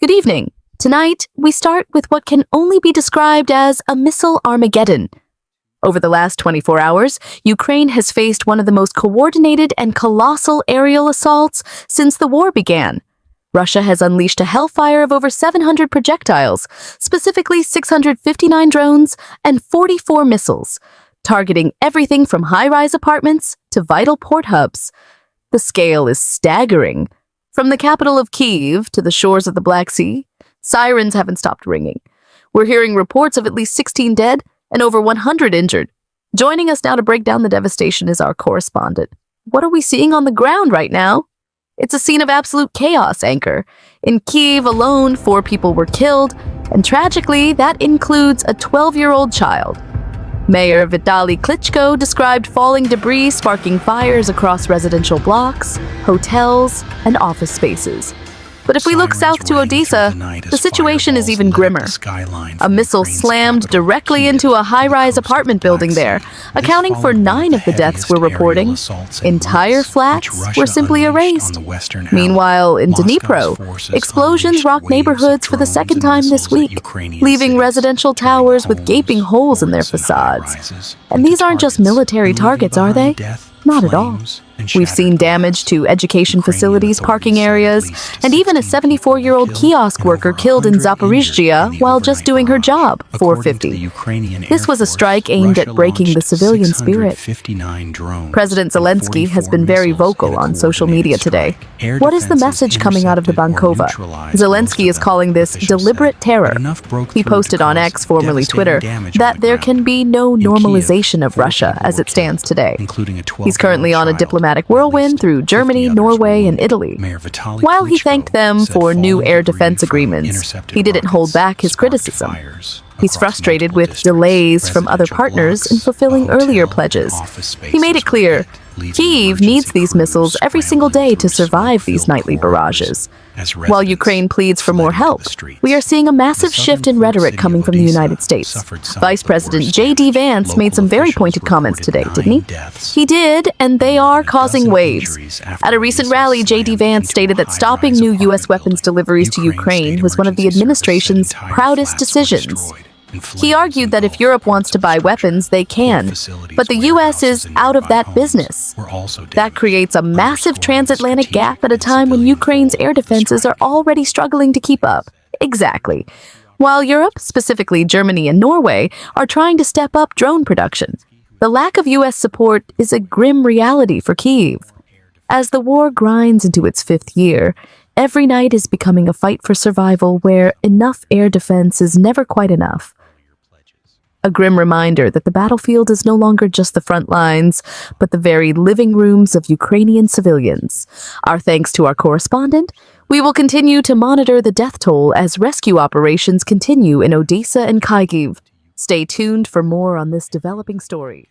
Good evening. Tonight, we start with what can only be described as a missile Armageddon. Over the last 24 hours, Ukraine has faced one of the most coordinated and colossal aerial assaults since the war began. Russia has unleashed a Hellfire of over 700 projectiles, specifically 659 drones and 44 missiles, targeting everything from high-rise apartments to vital port hubs. The scale is staggering. From the capital of Kyiv to the shores of the Black Sea, sirens haven't stopped ringing. We're hearing reports of at least 16 dead and over 100 injured. Joining us now to break down the devastation is our correspondent. What are we seeing on the ground right now? It's a scene of absolute chaos, Anchor. In Kyiv alone, 4 people were killed, and tragically, that includes a 12-year-old child. Mayor Vitaly Klitschko described falling debris sparking fires across residential blocks, hotels, and office spaces. But if we look south to Odessa, the situation is even grimmer. A missile slammed directly into a high-rise apartment building there, accounting for 9 of the deaths we're reporting. Entire flats were simply erased. Meanwhile, in Dnipro, explosions rocked neighborhoods for the second time this week, leaving residential towers with gaping holes in their facades. And these aren't just military targets, are they? Not at all. We've seen damage to education facilities, parking areas, and even a 74-year-old kiosk worker killed in Zaporizhzhia while just doing her job, 450. This was a strike aimed at breaking the civilian spirit. President Zelensky has been very vocal on social media today. What is the message coming out of the Bankova? Zelensky is calling this deliberate terror. He posted on X, formerly Twitter, that there can be no normalization of Russia as it stands today. He's currently on a diplomatic whirlwind through Germany, Norway, and Italy. While he thanked them for new air defense agreements, he didn't hold back his criticism. He's frustrated with delays from other partners in fulfilling earlier pledges. He made it clear, Kyiv needs these missiles every single day to survive these nightly barrages. While Ukraine pleads for more help, we are seeing a massive shift in rhetoric coming from the United States. Vice President J.D. Vance made some very pointed comments today, didn't he? He did, and they are causing waves. At a recent rally, J.D. Vance stated that stopping new U.S. weapons deliveries to Ukraine was one of the administration's proudest decisions. He argued that if Europe wants to buy weapons, they can, but the U.S. is out of that business. That creates a massive transatlantic gap at a time when Ukraine's air defenses are already struggling to keep up. Exactly. While Europe, specifically Germany and Norway, are trying to step up drone production, the lack of U.S. support is a grim reality for Kyiv. As the war grinds into its 5th year, every night is becoming a fight for survival where enough air defense is never quite enough. A grim reminder that the battlefield is no longer just the front lines, but the very living rooms of Ukrainian civilians. Our thanks to our correspondent. We will continue to monitor the death toll as rescue operations continue in Odessa and Kyiv. Stay tuned for more on this developing story.